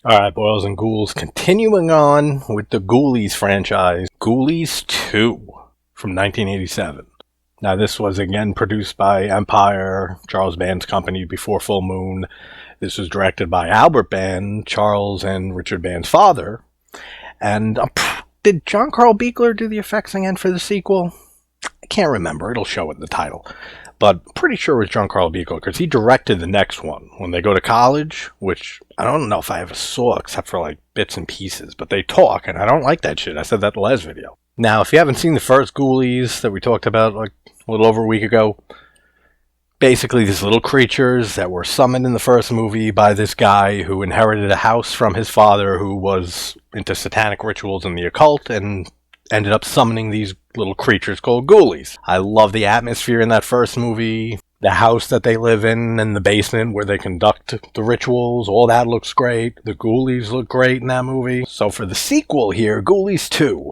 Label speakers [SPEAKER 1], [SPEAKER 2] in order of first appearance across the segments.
[SPEAKER 1] Alright, boils and ghouls, continuing on with the Ghoulies franchise, Ghoulies II from 1987. Now, this was again produced by Empire, Charles Band's company before Full Moon. This was directed by Albert Band, Charles and Richard Band's father. And did John Carl Buechler do the effects again for the sequel? I can't remember. It'll show it in the title. But I'm pretty sure it was John Carl Buechler, because he directed the next one, When They Go to College, which I don't know if I ever saw, except for like bits and pieces. But they talk, and I don't like that shit. I said that in the last video. Now, if you haven't seen the first Ghoulies that we talked about like a little over a week ago, basically these little creatures that were summoned in the first movie by this guy who inherited a house from his father who was into satanic rituals and the occult, and ended up summoning these little creatures called ghoulies. I love the atmosphere in that first movie. The house that they live in and the basement where they conduct the rituals, all that looks great. The ghoulies look great in that movie. So for the sequel here, Ghoulies II,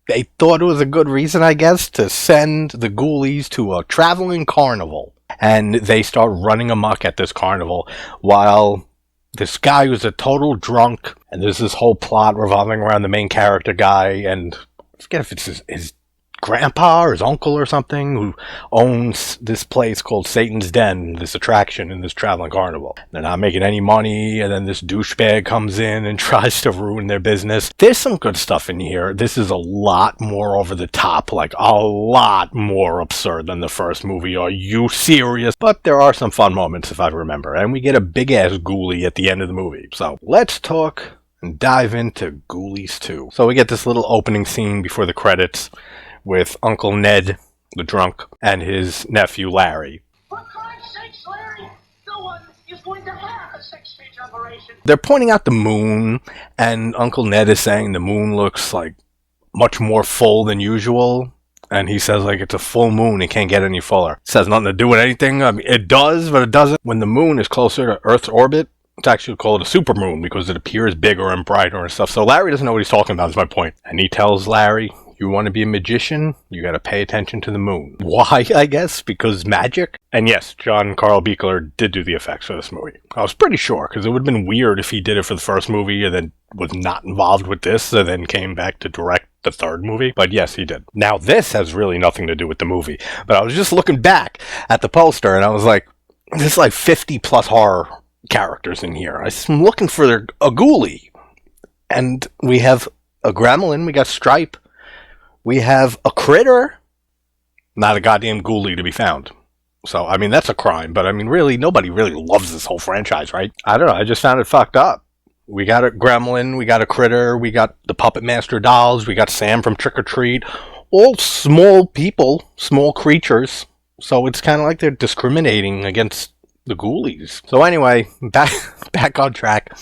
[SPEAKER 1] they thought it was a good reason, I guess, to send the ghoulies to a traveling carnival. And they start running amok at this carnival while this guy who's a total drunk, and there's this whole plot revolving around the main character guy, and I forget if it's his grandpa or his uncle or something, who owns this place called Satan's Den, this attraction in this traveling carnival. They're not making any money, and then this douchebag comes in and tries to ruin their business. There's some good stuff in here. This is a lot more over the top, like a lot more absurd than the first movie. Are you serious? But there are some fun moments, if I remember, and we get a big-ass ghoulie at the end of the movie. So let's talk and dive into Ghoulies 2. So we get this little opening scene before the credits with Uncle Ned, the drunk, and his nephew Larry.
[SPEAKER 2] For Christ's sakes, Larry, no one is going to have a sex-change operation.
[SPEAKER 1] They're pointing out the moon, and Uncle Ned is saying the moon looks like much more full than usual. And he says like it's a full moon, it can't get any fuller. It has nothing to do with anything. I mean, it does, but it doesn't. When the moon is closer to Earth's orbit, it's actually called a supermoon because it appears bigger and brighter and stuff. So Larry doesn't know what he's talking about, is my point. And he tells Larry, you want to be a magician, you got to pay attention to the moon. Why, I guess? Because magic? And yes, John Carl Buechler did do the effects for this movie. I was pretty sure, because it would have been weird if he did it for the first movie and then was not involved with this and then came back to direct the third movie. But yes, he did. Now, this has really nothing to do with the movie. But I was just looking back at the poster and I was like, there's like 50 plus horror characters in here. I'm looking for a ghoulie. And we have a gremlin, we got Stripe. We have a critter, not a goddamn ghoulie to be found. So, I mean, that's a crime. But, I mean, really, nobody really loves this whole franchise, right? I don't know. I just found it fucked up. We got a gremlin. We got a critter. We got the Puppet Master dolls. We got Sam from Trick or Treat. All small people, small creatures. So, it's kind of like they're discriminating against the ghoulies. So, anyway, back on track.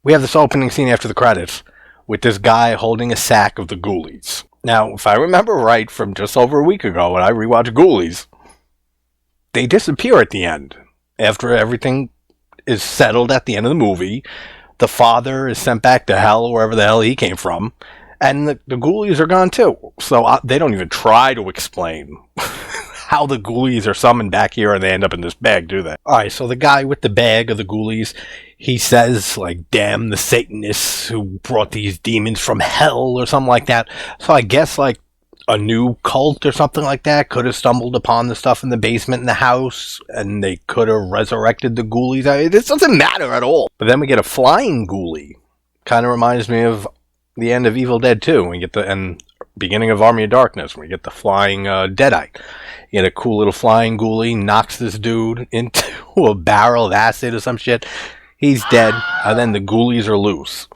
[SPEAKER 1] We have this opening scene after the credits with this guy holding a sack of the ghoulies. Now, if I remember right from just over a week ago when I rewatched Ghoulies, they disappear at the end. After everything is settled at the end of the movie, the father is sent back to hell, wherever the hell he came from, and the ghoulies are gone too. So they don't even try to explain how the ghoulies are summoned back here and they end up in this bag, do they? Alright, so the guy with the bag of the ghoulies, he says, like, damn the Satanists who brought these demons from hell or something like that. So I guess, like, a new cult or something like that could have stumbled upon the stuff in the basement in the house, and they could have resurrected the ghoulies. I mean, this doesn't matter at all. But then we get a flying ghoulie. Kind of reminds me of the end of Evil Dead 2. We get the beginning of Army of Darkness, when we get the flying Deadite. You get a cool little flying ghoulie, knocks this dude into a barrel of acid or some shit. He's dead, and then the ghoulies are loose.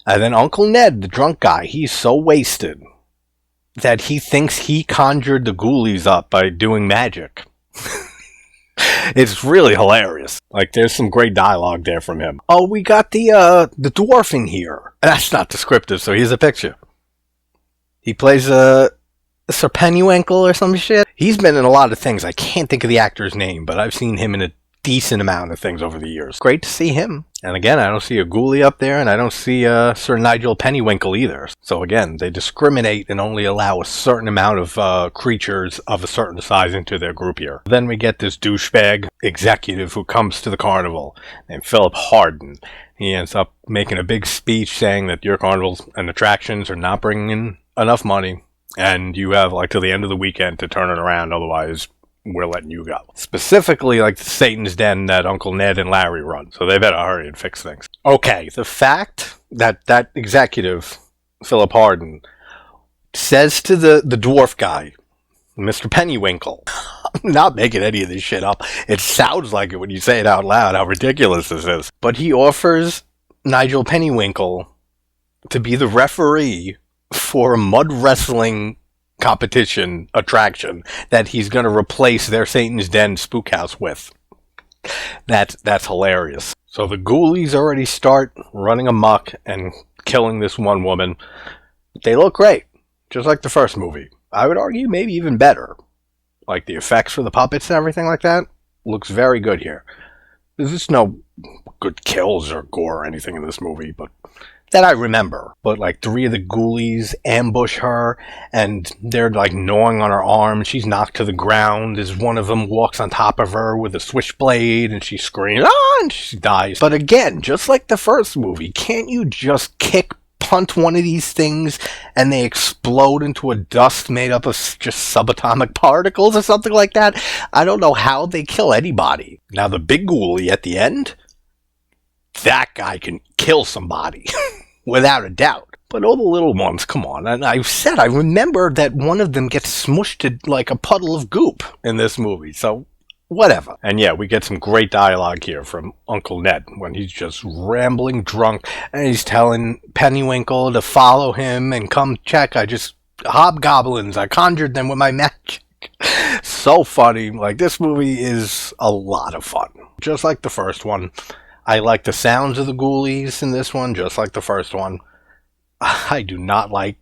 [SPEAKER 1] And then Uncle Ned, the drunk guy, he's so wasted that he thinks he conjured the ghoulies up by doing magic. It's really hilarious. Like, there's some great dialogue there from him. Oh, we got the dwarf in here. That's not descriptive, so here's a picture. He plays a Serpenuenkel or some shit. He's been in a lot of things. I can't think of the actor's name, but I've seen him in a decent amount of things over the years. Great to see him. And again, I don't see a ghoulie up there, and I don't see Sir Nigel Pennywinkle either. So again, they discriminate and only allow a certain amount of creatures of a certain size into their group here. Then we get this douchebag executive who comes to the carnival named Philip Harden. He ends up making a big speech saying that your carnivals and attractions are not bringing in enough money, and you have like till the end of the weekend to turn it around, otherwise we're letting you go. Specifically, like the Satan's Den that Uncle Ned and Larry run. So they better hurry and fix things. Okay, the fact that that executive, Philip Harden, says to the dwarf guy, Mr. Pennywinkle, I'm not making any of this shit up. It sounds like it when you say it out loud, how ridiculous this is. But he offers Nigel Pennywinkle to be the referee for a mud wrestling competition attraction that he's going to replace their Satan's Den spook house with. That's hilarious. So the ghoulies already start running amok and killing this one woman. They look great, just like the first movie. I would argue maybe even better. Like the effects for the puppets and everything like that looks very good here. There's just no good kills or gore or anything in this movie, but that I remember. But like 3 of the ghoulies ambush her, and they're like gnawing on her arm. She's knocked to the ground as one of them walks on top of her with a switchblade, and she screams, ah, and she dies. But again, just like the first movie, can't you just punt one of these things and they explode into a dust made up of just subatomic particles or something like that? I don't know how they kill anybody. Now the big ghoulie at the end, that guy can kill somebody. Without a doubt. But all the little ones, come on. And I remember that one of them gets smushed to like a puddle of goop in this movie. So, whatever. And yeah, we get some great dialogue here from Uncle Ned when he's just rambling drunk and he's telling Pennywinkle to follow him and come check. Hobgoblins, I conjured them with my magic. So funny. Like, this movie is a lot of fun. Just like the first one. I like the sounds of the ghoulies in this one, just like the first one. I do not like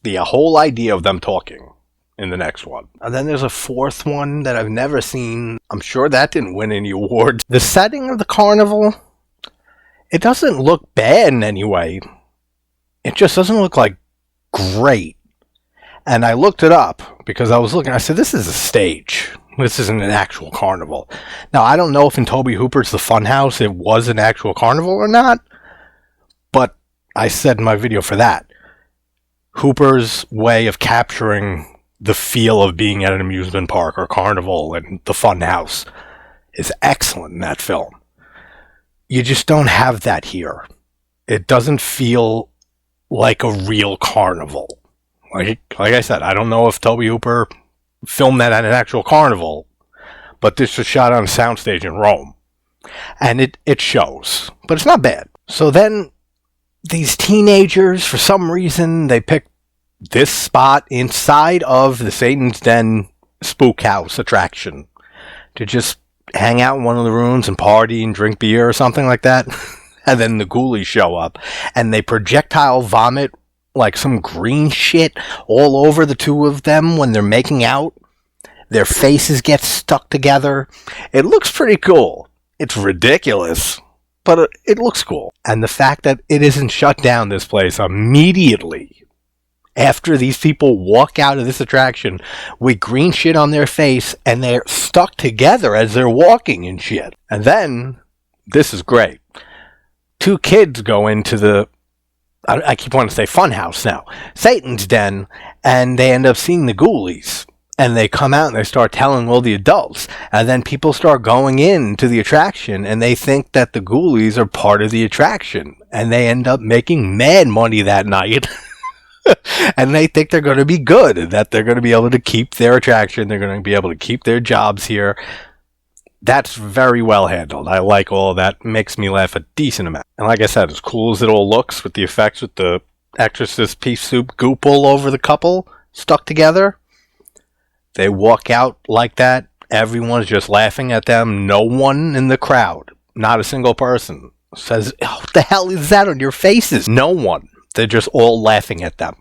[SPEAKER 1] the whole idea of them talking in the next one. And then there's a 4th one that I've never seen. I'm sure that didn't win any awards. The setting of the carnival, it doesn't look bad in any way. It just doesn't look like great. And I looked it up because I was looking, I said, this is a stage. This isn't an actual carnival. Now, I don't know if in Tobe Hooper's The Funhouse it was an actual carnival or not, but I said in my video for that, Hooper's way of capturing the feel of being at an amusement park or carnival and the Funhouse is excellent in that film. You just don't have that here. It doesn't feel like a real carnival. Like I said, I don't know if Tobe Hooper filmed that at an actual carnival, but this was shot on a soundstage in Rome. And it shows. But it's not bad. So then, these teenagers, for some reason, they pick this spot inside of the Satan's Den spook house attraction to just hang out in one of the rooms and party and drink beer or something like that. And then the ghoulies show up, and they projectile vomit like some green shit all over the 2 of them when they're making out. Their faces get stuck together. It looks pretty cool. It's ridiculous, but it looks cool. And the fact that it isn't shut down, this place, immediately after these people walk out of this attraction with green shit on their face and they're stuck together as they're walking and shit. And then, this is great. 2 kids go into the, I keep wanting to say Funhouse now, Satan's Den, and they end up seeing the ghoulies. And they come out and they start telling all the adults. And then people start going into the attraction and they think that the ghoulies are part of the attraction. And they end up making mad money that night. And they think they're going to be good, and that they're going to be able to keep their attraction. They're going to be able to keep their jobs here. That's very well handled. I like all of that. Makes me laugh a decent amount. And like I said, as cool as it all looks with the effects with the Exorcist pea soup goop all over the couple stuck together, they walk out like that. Everyone's just laughing at them. No one in the crowd, not a single person, says, "Oh, what the hell is that on your faces?" No one. They're just all laughing at them.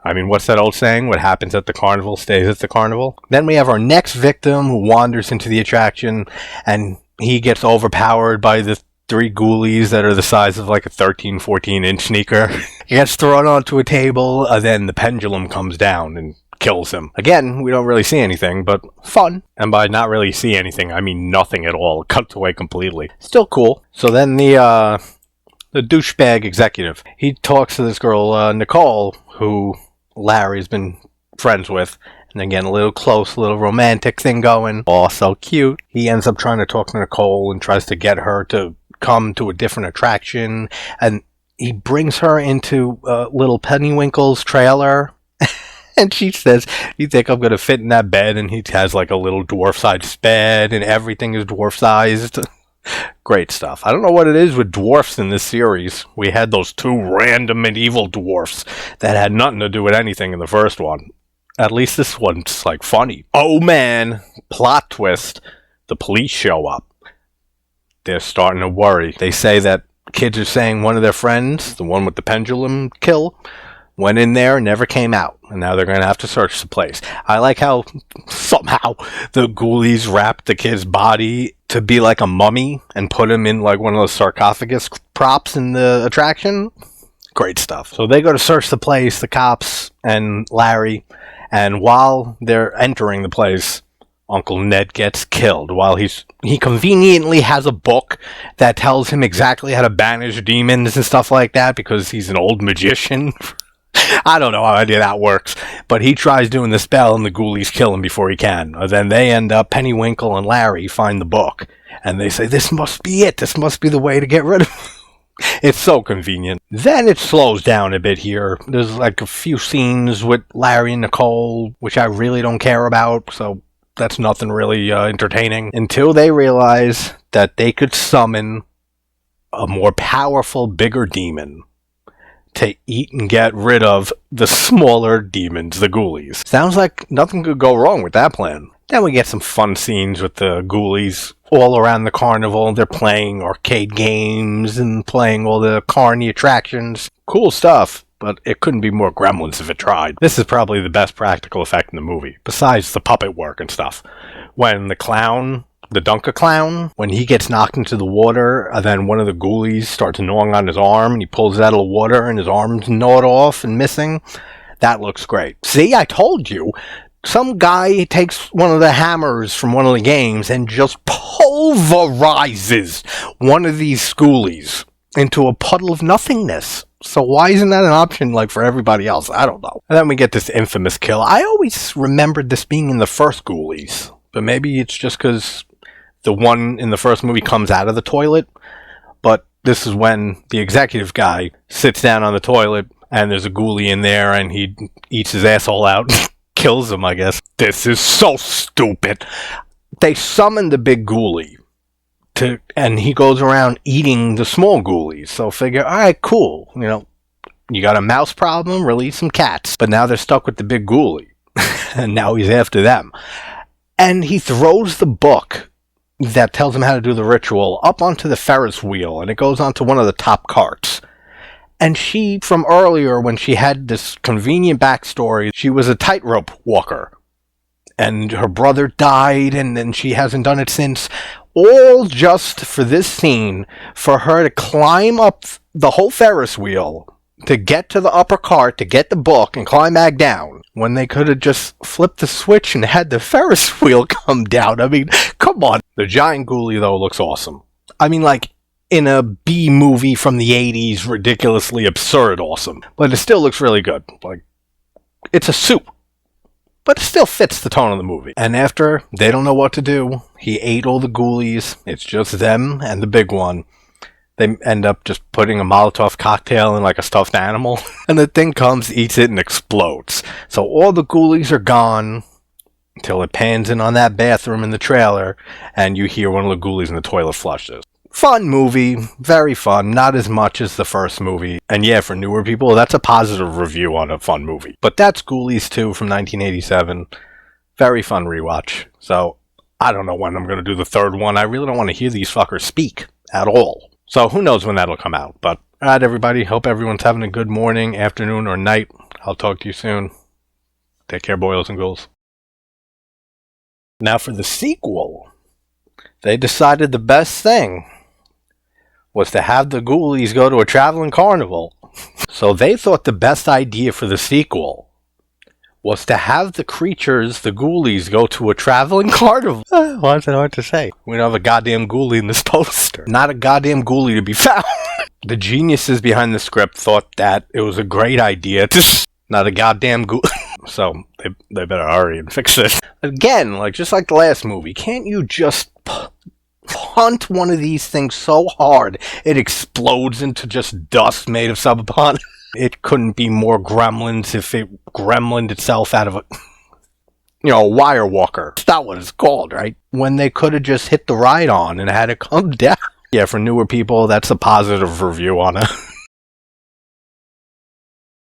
[SPEAKER 1] I mean, what's that old saying? What happens at the carnival stays at the carnival. Then we have our next victim who wanders into the attraction, and he gets overpowered by the three ghoulies that are the size of like a 13, 14-inch sneaker. He gets thrown onto a table, and then the pendulum comes down and kills him. Again, we don't really see anything, but fun. And by not really see anything, I mean nothing at all. Cut away completely. Still cool. So then the douchebag executive, he talks to this girl, Nicole, who Larry's been friends with. And again, a little close, a little romantic thing going. Oh, so cute. He ends up trying to talk to Nicole and tries to get her to come to a different attraction. And he brings her into little Pennywinkle's trailer. And she says, "You think I'm going to fit in that bed?" And he has like a little dwarf-sized bed, and everything is dwarf-sized. Great stuff. I don't know what it is with dwarfs in this series. We had those two random medieval dwarfs that had nothing to do with anything in the first one. At least this one's like funny. Oh man, plot twist. The police show up. They're starting to worry. They say that kids are saying one of their friends, the one with the pendulum kill, went in there and never came out. And now they're going to have to search the place. I like how somehow the ghoulies wrapped the kid's body to be like a mummy and put him in like one of those sarcophagus props in the attraction. Great stuff. So they go to search the place, the cops and Larry. And while they're entering the place, Uncle Ned gets killed while he conveniently has a book that tells him exactly how to banish demons and stuff like that because he's an old magician. I don't know how any of that works, but he tries doing the spell and the ghoulies kill him before he can. Then they end up, Pennywinkle and Larry find the book, and they say, "This must be it. This must be the way to get rid of him." It's so convenient. Then it slows down a bit here. There's like a few scenes with Larry and Nicole, which I really don't care about, so that's nothing really entertaining. Until they realize that they could summon a more powerful, bigger demon to eat and get rid of the smaller demons, the ghoulies. Sounds like nothing could go wrong with that plan. Then we get some fun scenes with the ghoulies all around the carnival. They're playing arcade games and playing all the carny attractions. Cool stuff, but it couldn't be more Gremlins if it tried. This is probably the best practical effect in the movie, besides the puppet work and stuff. When the clown, the Dunker Clown, when he gets knocked into the water, and then one of the ghoulies starts gnawing on his arm, and he pulls it out of the water, and his arm's gnawed off and missing. That looks great. See, I told you. Some guy takes one of the hammers from one of the games and just pulverizes one of these schoolies into a puddle of nothingness. So why isn't that an option like for everybody else? I don't know. And then we get this infamous kill. I always remembered this being in the first Ghoulies, but maybe it's just because the one in the first movie comes out of the toilet. But this is when the executive guy sits down on the toilet and there's a ghoulie in there and he eats his asshole out. Kills him, I guess. This is so stupid. They summon the big ghoulie and he goes around eating the small ghoulies. So figure, all right, cool. You know, you got a mouse problem, release some cats. But now they're stuck with the big ghoulie. And now he's after them. And he throws the book that tells him how to do the ritual up onto the Ferris wheel, and it goes onto one of the top carts. And she, from earlier, when she had this convenient backstory, she was a tightrope walker. And her brother died, and then she hasn't done it since. All just for this scene, for her to climb up the whole Ferris wheel, to get to the upper cart, to get the book, and climb back down, when they could have just flipped the switch and had the Ferris wheel come down. I mean, come on. The giant ghoulie, though, looks awesome. I mean, like, in a B movie from the 80s, ridiculously absurd awesome. But it still looks really good. Like, it's a suit. But it still fits the tone of the movie. And after they don't know what to do, he ate all the ghoulies. It's just them and the big one. They end up just putting a Molotov cocktail in like a stuffed animal. And the thing comes, eats it, and explodes. So all the ghoulies are gone until it pans in on that bathroom in the trailer. And you hear one of the ghoulies in the toilet flushes. Fun movie, very fun, not as much as the first movie. And yeah, for newer people, that's a positive review on a fun movie. But that's Ghoulies 2 from 1987. Very fun rewatch. So, I don't know when I'm going to do the third one. I really don't want to hear these fuckers speak at all. So, who knows when that'll come out. But, alright everybody, hope everyone's having a good morning, afternoon, or night. I'll talk to you soon. Take care, boils and ghouls. Now for the sequel. They decided the best thing was to have the Ghoulies go to a traveling carnival. So they thought the best idea for the sequel was to have the creatures, the Ghoulies, go to a traveling carnival. Why is it hard to say? We don't have a goddamn Ghoulie in this poster. Not a goddamn Ghoulie to be found. The geniuses behind the script thought that it was a great idea to not a goddamn Ghoulie. So they better hurry and fix it. Again, just like the last movie, can't you just punt one of these things so hard it explodes into just dust made of subapon? It couldn't be more gremlins if it gremlined itself out of a wire walker. That's not what it's called, right? When they could have just hit the ride on and had it come down. Yeah, for newer people, that's a positive review on it.